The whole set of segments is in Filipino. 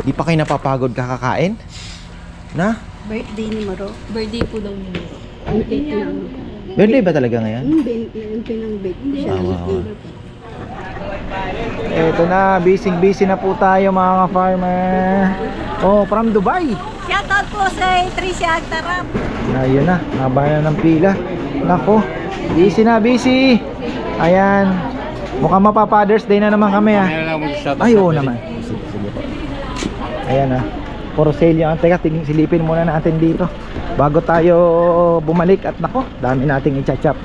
Di pa kayo napapagod kakakain? Na? Birthday ni Maro. Birthday po daw niya. Birthday ba talaga ngayon? Pinang birthday siya. Eto na, busy na po tayo mga ka-farmer. Oh, from Dubai. Shoutout po sa Tricia Agtarap. Ayun na, haba na ng pila. Nako, busy. Ayan. Mukhang mapa-Father's Day na naman kami ah. Ay, oo naman. Sige po. Ayan ah. For sale yung teka, silipin muna natin dito bago tayo bumalik. At nako, dami nating i-chachap.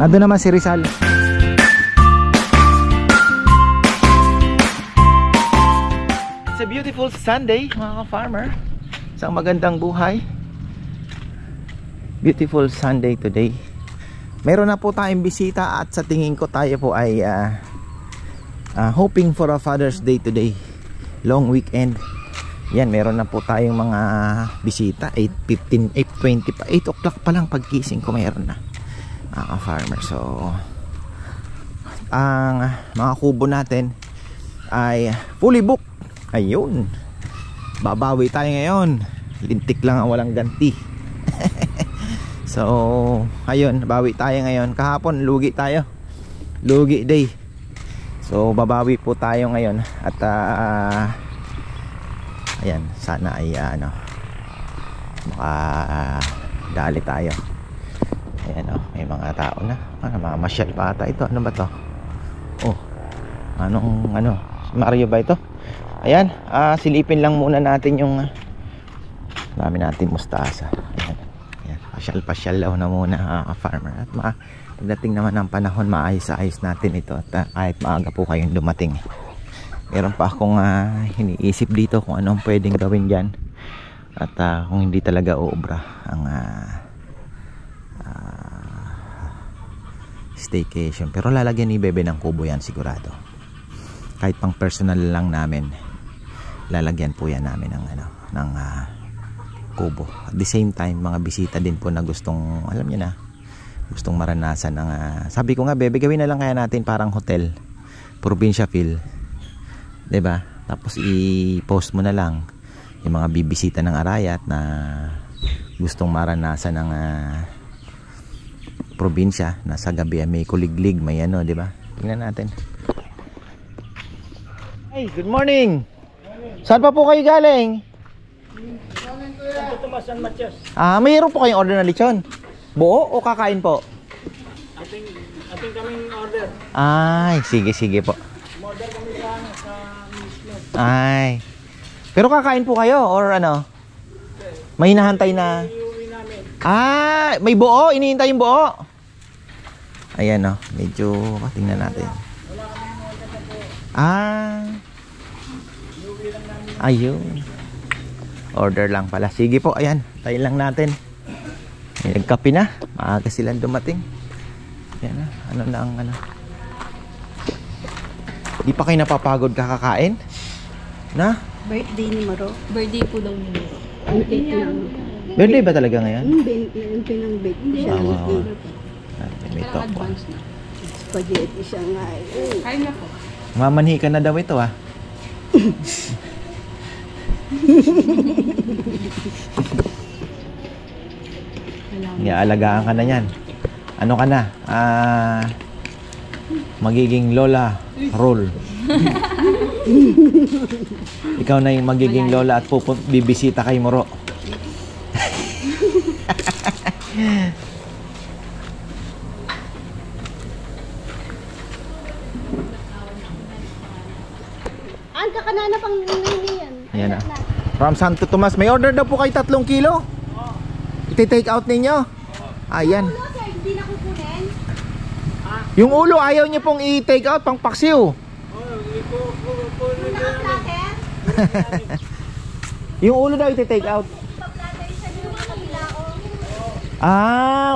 Nandun naman si Rizal. It's a beautiful Sunday mga ka-farmer. Isang magandang buhay. Beautiful Sunday today. Meron na po tayong bisita at sa tingin ko tayo po ay hoping for a Father's Day today. Long weekend. Yan, meron na po tayong mga bisita. 8:15, 8:20 pa. 8 o'clock pa lang pagkising ko meron na mga farmer. So ang mga kubo natin ay fully booked. Ayun, babawi tayo ngayon. Lintik lang ang walang ganti. So ayun, bawi tayo ngayon. Kahapon lugi tayo, lugi day. So babawi po tayo ngayon. At ayan, sana ay makadali tayo. Ayan may mga tao na. Mamasyal pa ata ito. Ano ba to? Oh, Mario ba ito? Ayan, silipin lang muna natin yung dami natin mustasa. Ayan, pasyal daw na muna farmer. At pagdating naman ng panahon, maayos-ayos natin ito. At kahit maaga po kayong dumating, meron pa akong iniisip dito kung anong pwedeng gawin dyan. At kung hindi talaga uubra ang staycation. Pero lalagyan ni Bebe ng kubo yan sigurado. Kahit pang personal lang namin, lalagyan po yan namin ng kubo. At the same time, mga bisita din po na gustong, alam niyo na, gustong maranasan ng sabi ko nga, Bebe, gawin na lang kaya natin parang hotel, probinsya feel. 'Di ba? Tapos i-post mo na lang yung mga bibisita ng Arayat na gustong maranasan ng probinsya na sa gabi may kuliglig, may 'di ba? Tingnan natin. Hey, good morning. Saan pa po kayo galing? Galing ko yan. Tomas San Matias. Mayroon po kayong order na lechon? Buo o kakain po? Ating kaming order. Ay, sige po. Order kami sa Mislos. Ay. Pero kakain po kayo or ano? May hinahantay na. Iuwi namin. May buo, inihintay yung buo. Ayan medyo tingnan natin. Wala kami order na po. Iuwi lang namin. Ayun. Order lang pala. Sige po, ayan. Tayo lang natin. May nagkape na. Maaga silang dumating. Ayan ang Di pa kayo napapagod kakakain? Na? Birthday ni Maro. Birthday po daw niya. Birthday ba talaga ngayon? Pinang birthday siya. May talk po. Spaghetti siya nga. Kain na po. Mamanhi ka na daw ito Alagaan ka na yan. Ano ka na? Magiging lola role. Ikaw na yung magiging lola at bibisita kay Moro. Anta ka na pang yan. Ayan From Santo Tomas. May order daw po kay 3 kilo. Iti-take out ninyo. Ayan. Hindi na kukunin. Yung ulo ayaw niyo pong i-take out pang paksiw. Yung ulo daw iti-take out.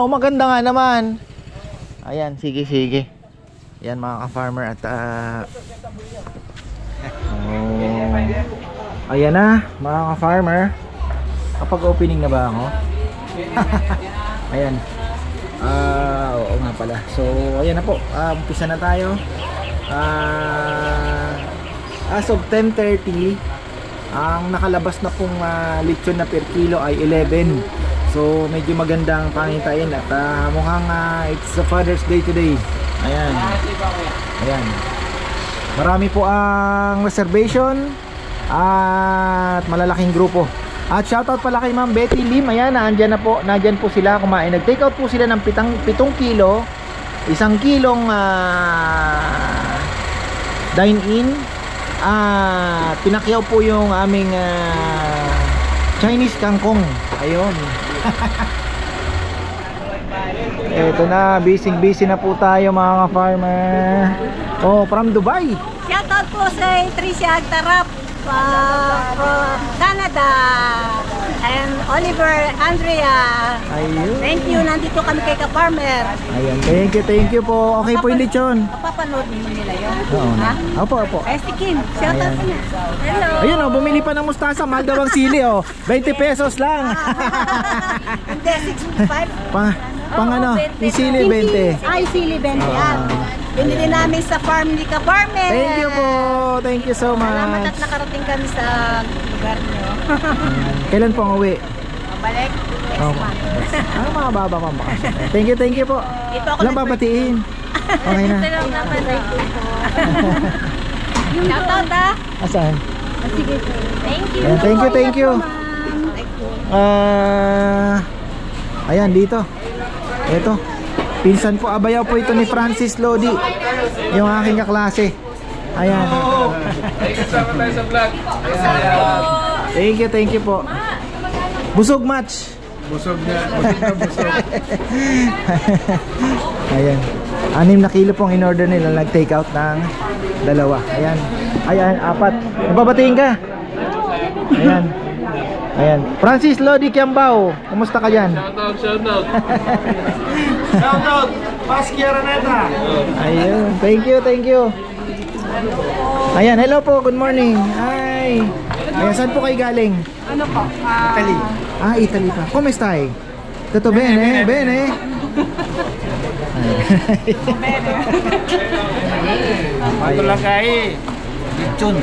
Maganda nga naman. Ayan, sige. Yan mga ka-farmer at ayan na mga ka-farmer. Kapag opening na ba ako? Ayan. Oo nga pala. So ayan na po. Umpisa na tayo. As of 10:30 ang nakalabas na pong lechon na per kilo ay 11. So medyo magandang pangitain at mukhang it's the Father's Day today. Ayan. Ayan. Marami po ang reservation at malalaking grupo. At shoutout pala kay Ma'am Betty Lim. Ayan, nandyan po sila kumain. Nag-take out po sila ng 7 kilo, 1 kilong dine-in. Pinakyaw po yung aming Chinese kangkong. Ayun. Eto na, busy na po tayo mga ka-farmer. Oh, from Dubai. Shoutout po sa Tricia Agtarap from Canada. And Oliver, Andrea. Ayun. Thank you, nandito kami kay ka-farmer. Ayun, thank you po. Okay po yung lechon. Papapanood mo nila yun? Oo. Ha? Opo. Ay, si Kim. Shoutout Ayan. ka na. Hello. Ayun oh, bumili pa ng mustasa, mahal daw ang sili oh. 20 pesos lang. Hindi, 65. Pang ano, yung sili 20. Ay, sili 20 yan. Binili namin sa farm ni ka-farmer. Thank you po. Thank you so Salamat much. at nakarating kami sa lugar nyo. Kailan po ang uwi? Balik next Oh. month. Ano mga baba pang bakasyon? Thank you po. Ito ako Walang babatiin. Okay na. Shoutout ha. Asan? Sige. Thank you. Ayan, thank you. Ayan, dito. Ito. Pinsan po, abayaw po ito ni Francis Lodi. Yung aking kaklase. Ayan. Kasama tayo sa vlog. Thank you po. Busog match. Busog na. Ayan. 6 na kilo pong in-order nila. Nag-take out ng 2. Ayan. Ayan, 4. Nababatiin ka. Ayan. Ayan. Francis Lodi Kiambao. Kumusta ka dyan? Shoutout. Shoutout. Paskia Raneta. Ayun. Thank you. Ayan, hello po. Good morning. Hi. Ayan, saan po kayo galing? Ano po? Italy. Italy pa. Come stai? Tutto bene? Bene? Ito lang kayo. Lechon.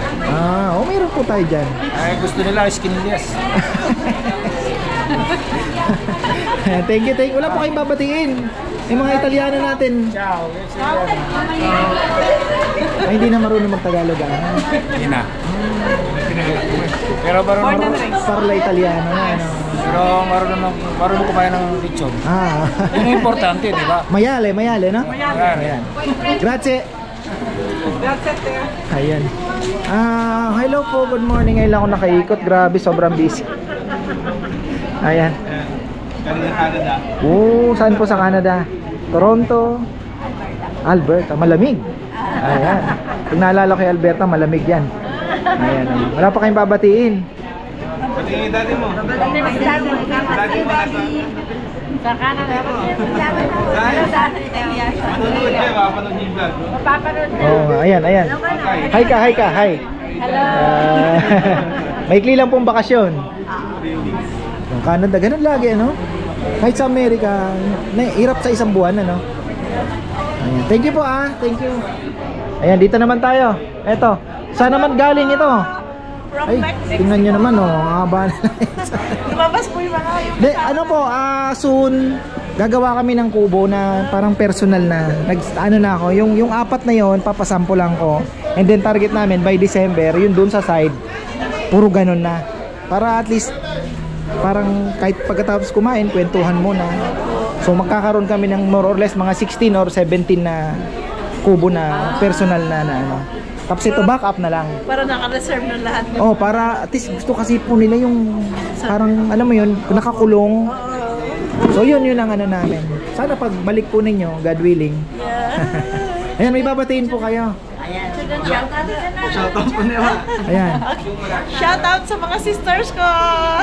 Meron po tayo dyan. Ay, gusto nila skinless. Ayan, thank you. Wala po kayong babatiin. Yung mga Italiano natin. Ciao. Ay, hindi na marunong mag-Tagalog. Hindi na. Pero marunong Parla Italiano na. Ano. Pero marunong kumain ng lechon. Yun ang importante, di ba? Mayale, no? Ayan. Grazie. Ayan. Hello po, good morning. Ngayon lang ako nakaikot. Grabe, sobrang busy. Ayan. Galing ng Canada. Saan po sa Canada? Toronto, Alberta, malamig. Ayan. Pag naalala ko kay Alberta, malamig yan. Ayan. Wala pa kayong babatiin. Pati dati mo. Dati mo Sa Canada. Manonood kayo, mapapanood yung vlog. Mapapanood na. Ayan. Hi ka. Hi. Hello. Maikli lang pong bakasyon. Yung Canada, ganun lagi, ano? Kahit sa Amerika, hirap sa isang buwan, ano? Ayan. Thank you po, Thank you. Ayan, dito naman tayo. Eto, saan naman galing ito? Ay, tingnan nyo naman, ang haba na. Lumabas po yung mga Ano po, soon, gagawa kami ng kubo na parang personal na. Ano na ako, yung 4 na yon papasample lang ko. And then target namin by December, yun dun sa side, puro ganun na. Para at least, parang kahit pagkatapos kumain, kwentuhan muna. So magkakaroon kami ng more or less mga 16 or 17 na kubo na personal na ano. Tapos ito backup na lang. Para naka-reserve ng lahat. Para at least gusto kasi po nila yung parang alam mo yun, nakakulong. So yun ang ano namin. Sana pag balik po ninyo, God willing. Ayan, may babatiin po kayo. Shoutout po nila. Ayan. Shoutout sa mga sisters ko.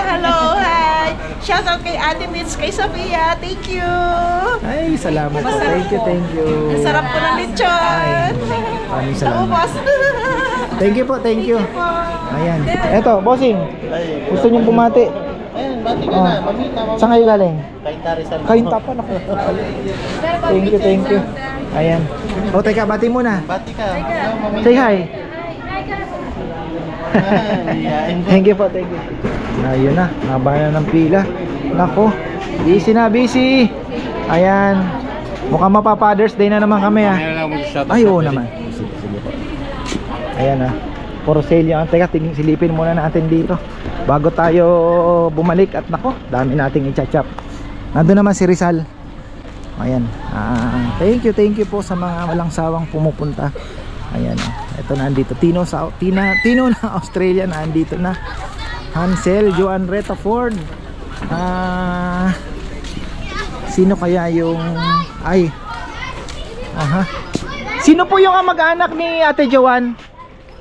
Hello, hi. Shoutout kay Ate Mitch, kay Sophia. Thank you. Ay, salamat po. Thank you. Ang sarap ko ng lechon. Maraming salamat. Naubos. Thank you. Ayan. Eto, bossing. Gusto niyong bumati? Ayun, bati ka na. Pamita. Saan kayo galing? Kainta Rizal. Kainta pa na. Thank you. Ayan. Teka, bati muna. Bati ka. Say hi. Thank you po, thank you. Ayun na, nabayan na ng pila. Nako, busy na, busy. Ayan. Mukhang mapa-Father's Day na naman kami, Ay, oo naman. Sige, sige po. Ayan na. Puro sale yan. Teka, silipin muna natin dito bago tayo bumalik. At nako, dami nating i-chop. Nandun naman si Rizal. Ayan. Thank you po sa mga walang sawang pumupunta. Ayan. Ito na, andito. Tino na Australia na andito na. Hansel, Joan Reta Ford. Sino kaya yung... Ay. Aha. Sino po yung mag-anak ni Ate Joan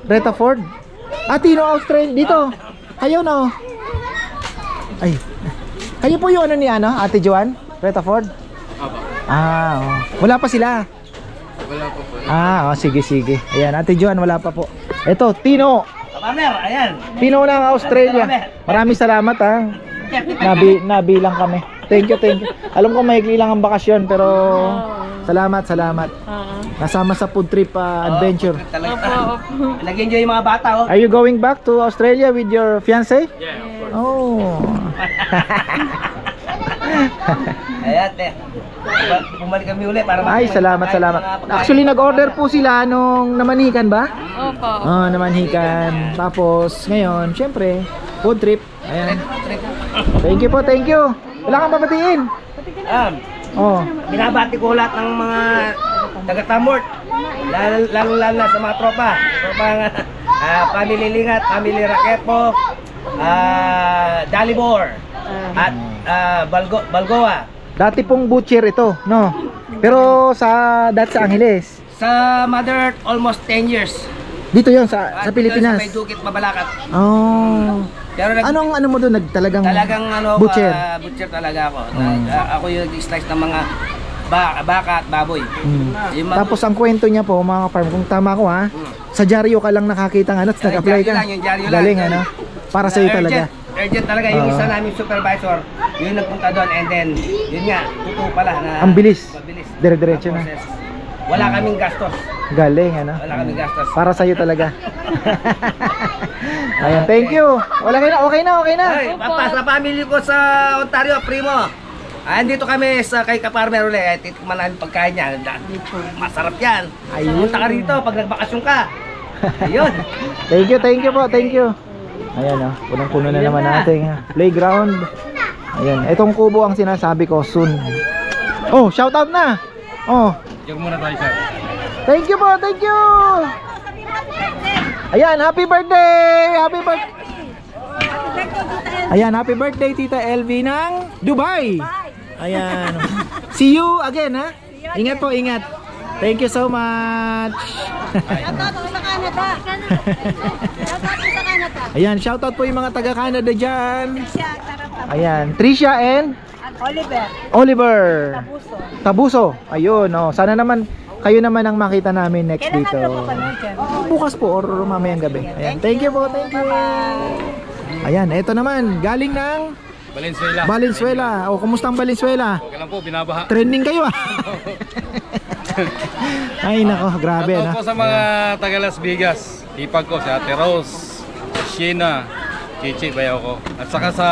Reta Ford? Tino Australia. Dito. Kayo no. Ay. Kayo po yung ano ni Ate Joan Reta Ford? Oh. Wala pa sila. Wala pa po. Sige, sige. Ayan, Ate Joan, wala pa po. Ito, Tino. Kaparmer, ayan. Tino ng Australia. Maraming salamat nabilang kami. Thank you. Alam ko maikli lang ang bakasyon, pero salamat. Nasama sa food trip adventure. Nag-enjoy yung mga bata, oh. Are you going back to Australia with your fiancé? Yeah, of course. Oh. Ayan, bumalik kami ulit para Ay, salamat. Actually, nag-order po sila nung namanhikan ba? Opo. Namanhikan. Tapos, ngayon, syempre, food trip. Ayan. Thank you. Wala kang babatiin. Binabati ko lahat ng mga taga-Tamort. Lalo na sa mga tropa. Family Lingat, Family Rakepo, Dalibor, at Balgoa. Dati pong butcher ito, no? Pero dati sa Angeles. Sa Mother Earth, almost 10 years. Dito yon sa Pilipinas. Sa May Dukit, Mabalacat. Oh. Pero Anong mo doon? Talagang butcher? Butcher talaga ako. Ako yung nag-slice ng mga baka at baboy. Tapos ang kwento niya po, mga farm, kung tama ko sa dyaryo ka lang nakakita ng nag-apply ka. Galing, para sa'yo talaga. Urgent talaga, yung isa namin supervisor, yung nagpunta doon, and then, yun nga, totoo pala na... Ang bilis. Dire-diretso na. Wala kaming gastos. Galing, Wala kaming gastos. Para sa'yo talaga. Ayan, thank you. Okay na. Ay, sa family ko sa Ontario, primo. Andito kami kay Kaparmer ulit. Titikman namin pagkain niya. Masarap yan. Punta ka rito pag nagbakasyon ka. Ayun. Thank you. Ayan, punong-puno na naman natin playground. Ayan, itong kubo ang sinasabi ko, soon. Oh, shout out na. Oh. Diyan muna tayo, sir. Thank you. Ayan, happy birthday. Ayan, happy birthday Tita LV ng Dubai. Ayan. See you again, Ingat po. Thank you so much. Shoutout sa Canada. Ayan, shoutout po yung mga taga Canada dyan. Ayan, Tricia and Oliver. Tabuso. Ayun, sana naman kayo naman ang makita namin next dito. Bukas po or mamayang gabi. Ayan, thank you. Ayan, eto naman, galing ng Valenzuela. Kumusta ang Valenzuela? Okay lang po, binabaha. Trending kayo Ay nako, grabe po sa mga taga Las Vegas. Ipag ko si Ate Rose, Sheena, Chichi, bayaw ko. At saka sa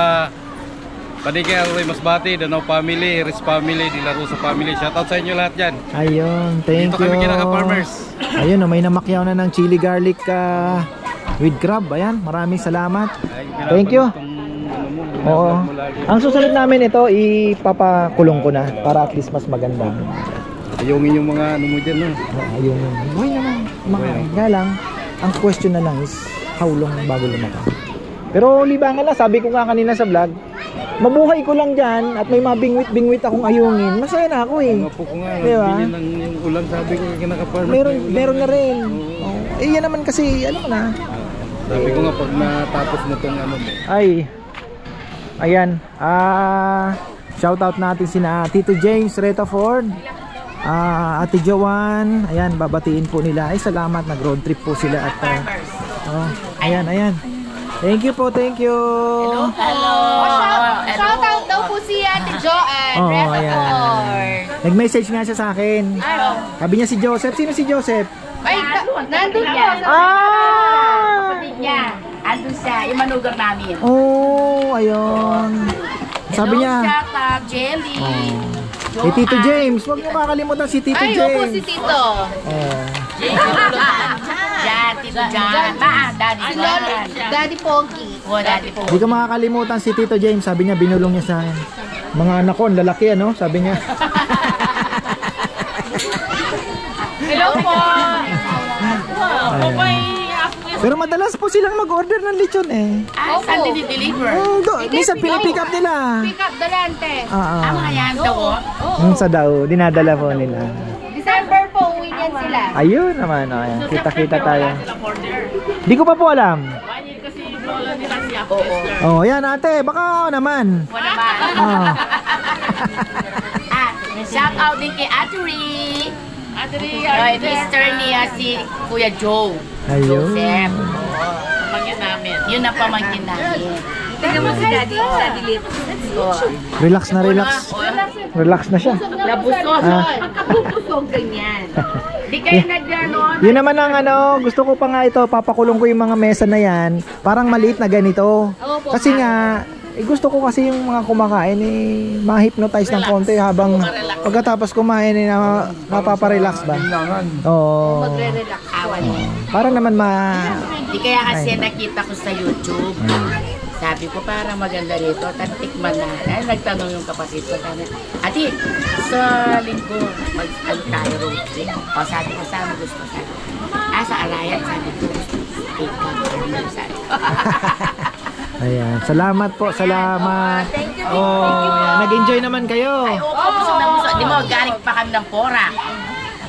Padigay Aroy Masbate, Danau Family, Riz Family, Dilarusa Family. Shoutout sa inyo lahat dyan. Ayun, thank you. Dito kami kinaka-farmers. Ayun, may namakyaw na ng chili garlic with crab. Ayan, maraming salamat. Thank you. Oo. Ang susunod namin ito, ipapakulong ko na para at least mas maganda. Ayungin yung mga mo dyan, Ayungin. Buhay naman. Kaya lang, ang question na lang is how long bago lumaki. Pero libangan lang, sabi ko nga kanina sa vlog, mabuhay ko lang dyan at may mga bingwit akong ayungin. Masaya na ako Nga po ko nga, diba? Bili ng yung ulam, sabi ko kinaka-farmers. Meron na rin. Yan naman kasi, na. Sabi ko nga pag natapos mo tong Ay, ayan. Shoutout natin sina Tito James Reta Ford, Ate Joan. Ayan, babatiin po nila. Ay, salamat, nag-road trip po sila at ayan. Thank you po. Hello. Shoutout daw po si Ate Joanne. Nag-message nga siya sa akin. Sabi niya si Joseph. Sino si Joseph? Ay, nandun po. Ah! Kapatid niya. Andun siya, yung manugang namin. Oh, ayun. Sabi niya. Shata, Jelly. Si Tito James, huwag niyo makakalimutan si Tito James. Ay, opo si Tito. Yan, Tito Jan. Daddy Jan. Daddy Pogi. Oh, Daddy po. Hindi ko makakalimutan si Tito James. Sabi niya, binulong niya sa akin. Mga anak ko, ang lalaki ano, sabi niya. Hello po. Pero madalas po silang mag-order ng lechon eh. Saan deliver? Oh, minsan pinipick up nila. Pick up dalante. Mga yan daw. Sa daw, dinadala po nila. December po, uwi niyan sila. Ayun naman, ayan. Kita-kita tayo. Di ko pa po alam. Oh, yan ate, baka naman. Wala naman. Ah. Shout out din kay Ate Ree. Ate Ree, mister niya si Kuya Joe. Ayun. Joseph. Pamangkin namin. Yun ang pamangkin namin. Tingnan mo si Daddy, Daddy Lip. Relax na relax. Relax na siya. Nabusog. Pagkabubusog ganyan. Di kayo nag-ganon. Yun naman ang ano, gusto ko pa nga ito, papakulong ko yung mga mesa na yan, parang maliit na ganito. Kasi nga, gusto ko kasi yung mga kumakain ma-hypnotize ng konti habang pagkatapos kumain mapaparelax ba? Oo. Magre-relax. Para naman Di kaya kasi nakita ko sa YouTube. Sabi ko parang maganda rito, tikman na. Ay, nagtanong yung kapatid ko, Ate, sa linggo, mag-ano tayo road trip. O sabi ko, saan mo gusto? Sabi ko, sa Arayan, sabi ko, ikaw, sabi ko. Ayan, salamat po, salamat. Thank you. Nag-enjoy naman kayo. Ay, oo, busog na busog. Di mo, galing pa kami ng Porac.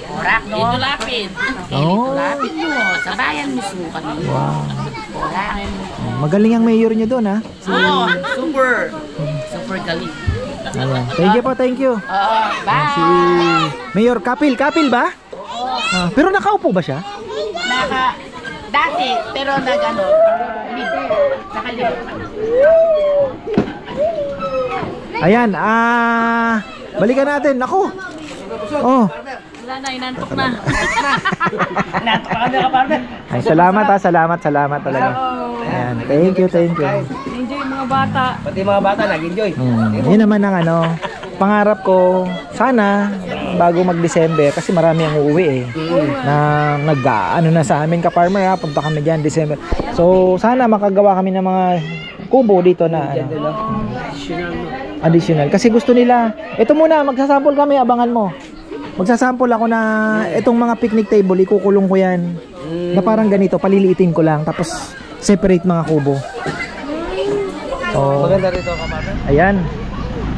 Porac, no? Dito lapid. Dito lapid mo. Sa bayan mismo kami. Wow. Porac. Magaling ang mayor nyo doon ha. Oo, super. Super galing. Ayan. Thank you po, thank you. Oo, bye. Si Mayor Kapil ba? Pero nakaupo ba siya? Dati, pero nag-ano, nakalipot. Ayan, balikan natin. Ako. Oh. Wala na, inantok na. Nato ka kami kapartner. Ay, salamat talaga. Ayan, thank you. Enjoy mga bata. Pati mga bata nag-enjoy. Yun naman ang ano, pangarap ko, sana bago mag-December kasi marami ang uuwi na nag-ano na sa amin ka-farmer punta kami diyan December. So sana makagawa kami ng mga kubo dito na additional kasi gusto nila. Ito muna, magsasample kami, abangan mo. Magsasample ako na itong mga picnic table, ikukulong ko yan. Na parang ganito, paliliitin ko lang tapos separate mga kubo. So, Maganda rito kapartner. ayan.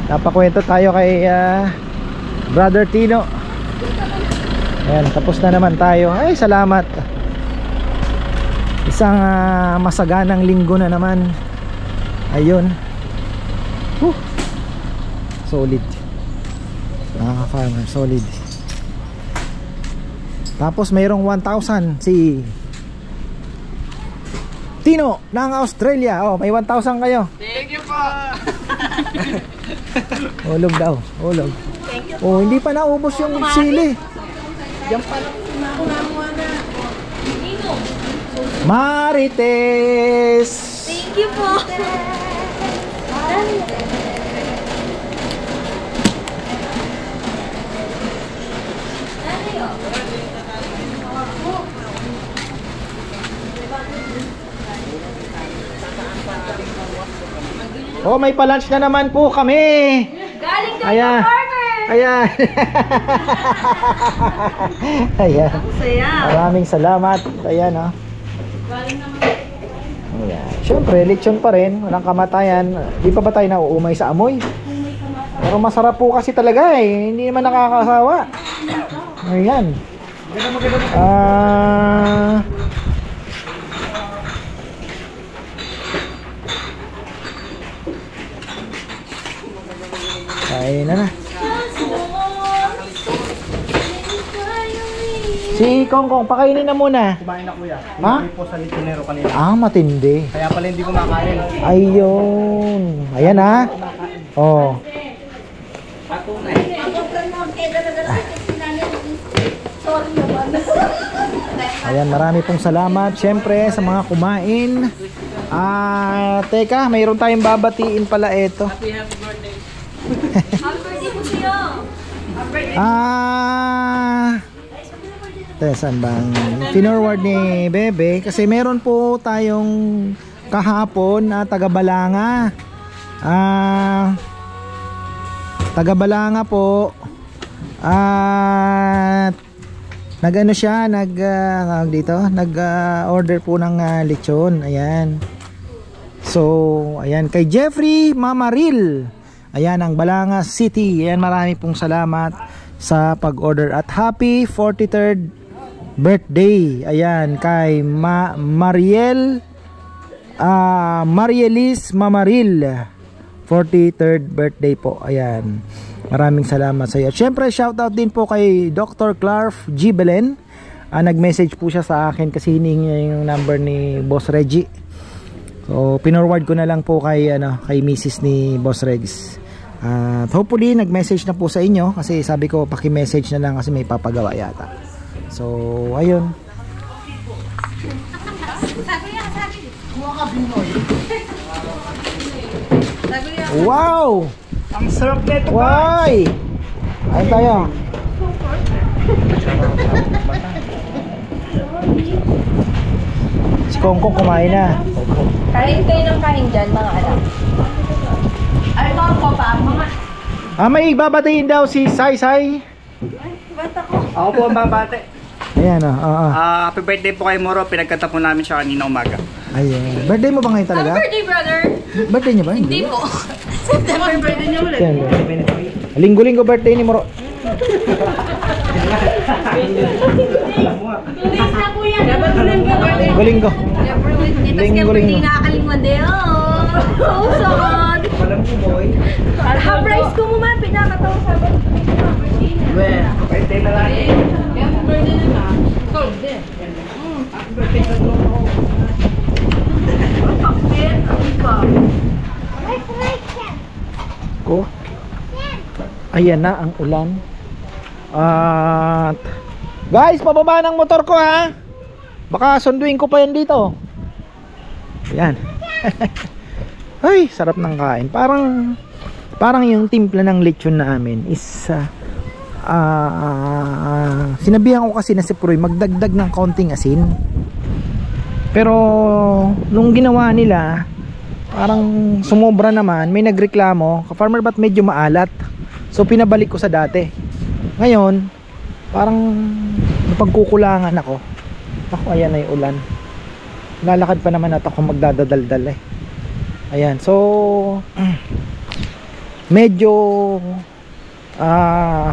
Napakwento tayo kay Brother Tino. Ayan, tapos na naman tayo. Ay, salamat. Isang masaganang linggo na naman. Ayun. Solid. Nakaka-farmer, solid. Tapos mayroong 1,000 si Tino ng Australia. Oh, may 1,000 kayo. Thank you po. Ulog daw, ulog. Oh, hindi pa naubos yung sili. Marites. Thank you po. Oh, may pa-lunch na naman po kami. Galing daw Ayan. ng farmer. Ayan. Ayan. Saya. Maraming salamat. Ayan, oh. Ayan. Siyempre, lechon pa rin. Walang kamatayan. Di pa ba tayo nauumay sa amoy? Pero masarap po kasi talaga eh. Hindi naman nakakasawa. Ayan. Kain na. Si Kongkong, pakainin na muna. Kumain na kuya. Ha? Hindi po sa lichonero kanina. Matindi. Kaya pala hindi kumakain. Ayun. Ayan ha. Oh. Ayan, marami pong salamat. Siyempre sa mga kumain. Teka, mayroon tayong babatiin pala ito. Happy birthday. Saan bang finorward ni Bebe? Kasi meron po tayong kahapon na taga-Balanga. Taga-Balanga po. At nag-ano siya, nag-order po ng lechon. Ayan. So, ayan, kay Jeffrey Mamaril. Ayan, ang Balanga City. Ayan, marami pong salamat sa pag-order. At happy 43rd birthday. Ayan, kay Marielis Mamaril. 43rd birthday po. Ayan, maraming salamat sa iyo. At syempre, shoutout din po kay Dr. Clark G. Belen. Nag-message po siya sa akin kasi hiningi niya yung number ni Boss Reggie. So, pinorward ko na lang po kay Mrs. ni Boss Regs. Hopefully, nag-message na po sa inyo kasi sabi ko, paki-message na lang kasi may papagawa yata. So, ayun. Wow! Ang sarap nito. Why? Ayun tayo. Si Kongkong kumain na. Kain kayo ng kain dyan, mga anak. Ay, mga ko pa, mga... May babatiin daw si Sai Sai. Ako po ang babate. Ayan Happy birthday po kay Moro. Pinagkanta po namin siya kanina umaga. Ayun. Birthday mo ba ngayon talaga? Birthday, brother! Birthday niya ba? Hindi po. September birthday niya ulit. Linggo-linggo birthday ni Moro. Days na po yan. Linggo-linggo. Linggo-linggo. Hindi nakakalimwan din. Oh, sad. Walang po boy. Half rice ko mo man, pinakatawa sa akin. Birthday na lang. Happy birthday na ka. Cold din. Happy birthday na lang. Ko. Ayan na ang ulan. At guys, pababa ng motor ko ha. Baka sunduin ko pa yan dito. Ayan. Ay, sarap ng kain. Parang yung timpla ng lechon namin is sinabihan ko kasi na si Proy magdagdag ng konting asin. Pero nung ginawa nila, parang sumobra naman. May nagreklamo, "Ka-farmer, ba't medyo maalat?" So pinabalik ko sa dati. Ngayon, parang napagkukulangan ako. Ayan na yung ulan. Lalakad pa naman at ako magdadadaldal eh. Ayan, so medyo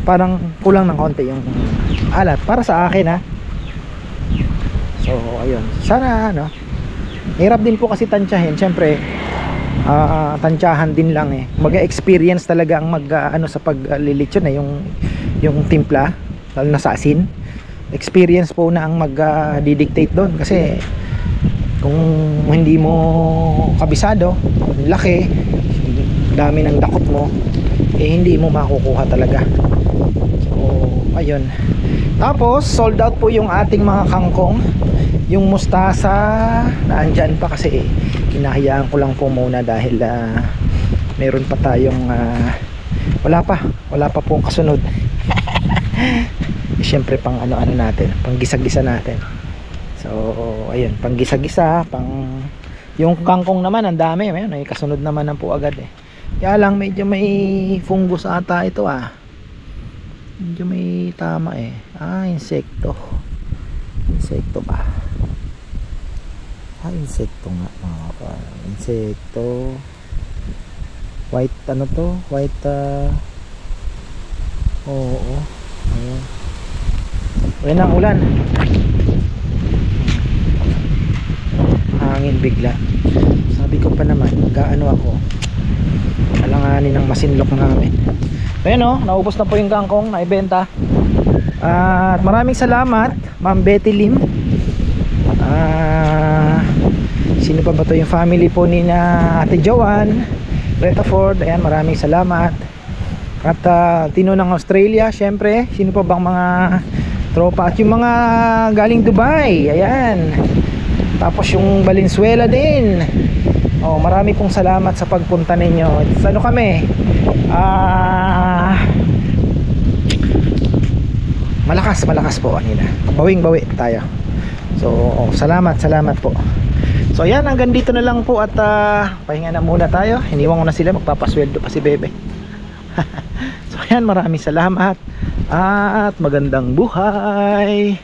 parang kulang ng konti yung alat para sa akin ha. So ayun, sana hirap din po kasi tansyahin. Siyempre tansyahan din lang eh. Mag-experience talaga ang sa paglilitsyon yung timpla, lalo na sa asin. Experience po na ang mag-dictate doon kasi kung hindi mo kabisado, laki, dami ng dakot mo, hindi mo makukuha talaga. So ayun. Tapos sold out po yung ating mga kangkong. Yung mustasa naandyan pa kasi hinahayaan ko lang po muna dahil meron pa tayong wala pa pong kasunod. Siyempre pang ano natin, pang gisa-gisa natin. So ayun, pang gisa-gisa, yung kangkong naman ang dami, may kasunod naman po agad eh. Kaya lang medyo may fungus ata ito medyo may tama eh. Insekto ba? Insekto nga insekto. White white oo. Ayun ang ulan. Hangin bigla. Sabi ko pa naman, gaano ako alanganin ng masinlok namin. Ayun naubos na po yung kangkong na ibenta. At maraming salamat Ma'am Betty Lim. Sino pa ba to, yung family po ni na Ate Joanne Reta Ford. Ayan, maraming salamat. At Tino ng Australia, syempre. Sino pa bang mga tropa? At yung mga galing Dubai, ayan. Tapos yung Valenzuela din. Oh, marami pong salamat sa pagpunta ninyo. Ano kami? Malakas po kanina. Bawing-bawi tayo. So, salamat po. So, ayan, hanggang dito na lang po at pahinga na muna tayo. Iniwan ko na sila, magpapasweldo pa si Bebe. So, ayan, maraming salamat at magandang buhay.